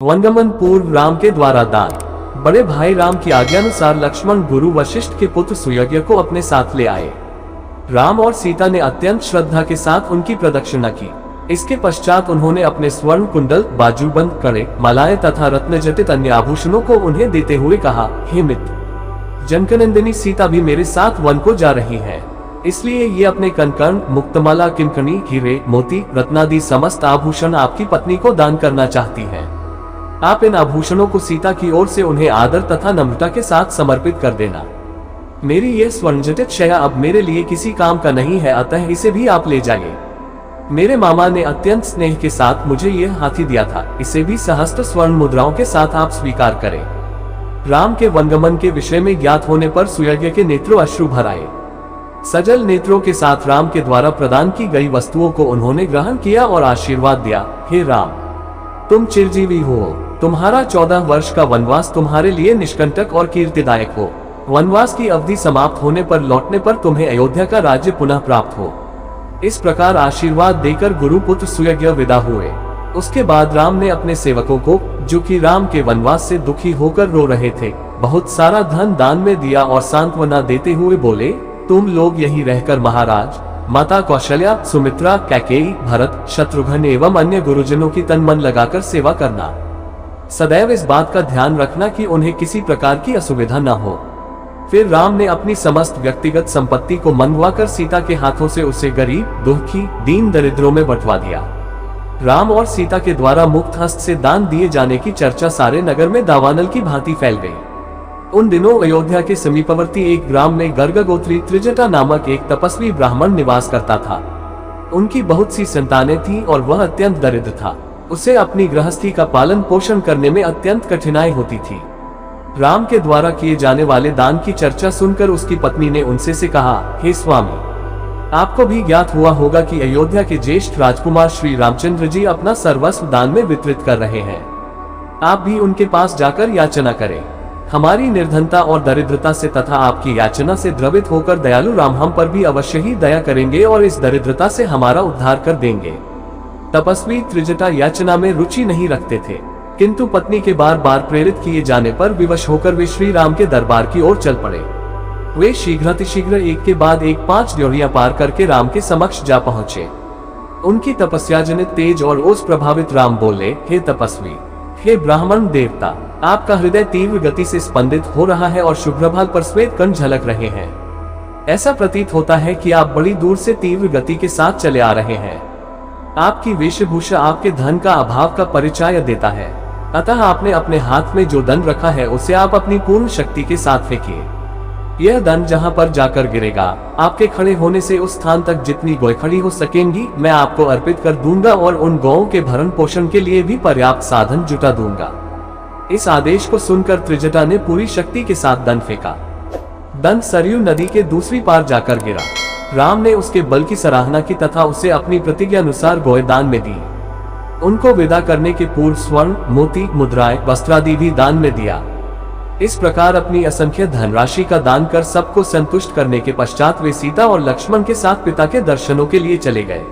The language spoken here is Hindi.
वनगमन पूर्व राम के द्वारा दान। बड़े भाई राम की आज्ञानुसार लक्ष्मण गुरु वशिष्ठ के पुत्र सुयज्ञ को अपने साथ ले आए। राम और सीता ने अत्यंत श्रद्धा के साथ उनकी प्रदक्षिणा की। इसके पश्चात उन्होंने अपने स्वर्ण कुंडल, बाजूबंद, कड़े, मालाएं तथा रत्न जटित अन्य आभूषणों को उन्हें देते हुए कहा, हे मित्र, जनकनंदिनी सीता भी मेरे साथ वन को जा रही है, इसलिए ये अपने कनकर्ण, मुक्तमाला, किंकणी, हीरे, मोती, रत्नादि समस्त आभूषण आपकी पत्नी को दान करना चाहती है। आप इन आभूषणों को सीता की ओर से उन्हें आदर तथा नम्रता के साथ समर्पित कर देना। मेरी यह स्वर्णजटित शया अब मेरे लिए किसी काम का नहीं है, अतः इसे भी आप ले जाइए। मेरे मामा ने अत्यंत स्नेह के साथ मुझे यह हाथी दिया था, इसे भी सहस्त्र स्वर्ण मुद्राओं के साथ आप स्वीकार करें। राम के वनगमन के विषय में ज्ञात होने पर सुयज्ञ के नेत्रों अश्रु भर आए। सजल नेत्रों के साथ राम के द्वारा प्रदान की गई वस्तुओं को उन्होंने ग्रहण किया और आशीर्वाद दिया, हे राम, तुम चिरजीवी हो। तुम्हारा 14 वर्ष का वनवास तुम्हारे लिए निष्कंटक और कीर्तिदायक हो। वनवास की अवधि समाप्त होने पर लौटने पर तुम्हें अयोध्या का राज्य पुनः प्राप्त हो। इस प्रकार आशीर्वाद देकर गुरुपुत्र सुयज्ञ विदा हुए। उसके बाद राम ने अपने सेवकों को, जो कि राम के वनवास से दुखी होकर रो रहे थे, बहुत सारा धन दान में दिया और सांत्वना देते हुए बोले, तुम लोग यही रहकर महाराज, माता कौशल्या, सुमित्रा, कैकेयी, भरत, शत्रुघ्न एवं अन्य गुरुजनों की तन मन लगाकर सेवा करना। सदैव इस बात का ध्यान रखना कि उन्हें किसी प्रकार की असुविधा न हो। फिर राम ने अपनी समस्त व्यक्तिगत संपत्ति को मंगवाकर सीता के हाथों से उसे गरीब, दुखी, दीन दरिद्रों में बंटवा दिया। राम और सीता के द्वारा मुक्त हस्त से दान दिए जाने की चर्चा सारे नगर में दावानल की भांति फैल गई। उन दिनों अयोध्या के समीपवर्ती एक ग्राम में गर्ग गोत्री त्रिजटा नामक एक तपस्वी ब्राह्मण निवास करता था। उनकी बहुत सी संतानें थीं और वह अत्यंत दरिद्र था। उसे अपनी गृहस्थी का पालन पोषण करने में अत्यंत कठिनाई होती थी। राम के द्वारा किए जाने वाले दान की चर्चा सुनकर उसकी पत्नी ने उनसे से कहा, हे स्वामी, आपको भी ज्ञात हुआ होगा कि अयोध्या के ज्येष्ठ राजकुमार श्री रामचंद्र जी अपना सर्वस्व दान में वितरित कर रहे हैं। आप भी उनके पास जाकर याचना करें। हमारी निर्धनता और दरिद्रता से तथा आपकी याचना से द्रवित होकर दयालु राम हम पर भी अवश्य ही दया करेंगे और इस दरिद्रता से हमारा उद्धार कर देंगे। तपस्वी त्रिजटा याचना में रुचि नहीं रखते थे, किंतु पत्नी के बार बार प्रेरित किए जाने पर विवश होकर वे श्री राम के दरबार की ओर चल पड़े। वे शीघ्रातिशीघ्र एक के बाद एक 5 ड्योढ़ियां पार करके राम के समक्ष जा पहुंचे। उनकी तपस्या जनित तेज और ओज प्रभावित राम बोले, हे तपस्वी, हे ब्राह्मण देवता, आपका हृदय तीव्र गति से स्पंदित हो रहा है और शुभ्रभाल पर श्वेत कण झलक रहे हैं। ऐसा प्रतीत होता है कि आप बड़ी दूर से तीव्र गति के साथ चले आ रहे हैं। आपकी वेशभूषा आपके धन का अभाव का परिचय देता है, अतः आपने अपने हाथ में जो धन रखा है उसे आप अपनी पूर्ण शक्ति के साथ फेंकिए। यह धन जहां पर जाकर गिरेगा, आपके खड़े होने से उस स्थान तक जितनी गौ खड़ी हो सकेंगी मैं आपको अर्पित कर दूंगा और उन गौओं के भरण पोषण के लिए भी पर्याप्त साधन जुटा दूंगा। इस आदेश को सुनकर त्रिजटा ने पूरी शक्ति के साथ धन फेंका। धन सरयू नदी के दूसरी पार जाकर गिरा। राम ने उसके बल की सराहना की तथा उसे अपनी प्रतिज्ञा अनुसार गौएं दान में दी। उनको विदा करने के पूर्व स्वर्ण, मोती, मुद्राएं, वस्त्रादि भी दान में दिया। इस प्रकार अपनी असंख्य धनराशि का दान कर सबको संतुष्ट करने के पश्चात वे सीता और लक्ष्मण के साथ पिता के दर्शनों के लिए चले गए।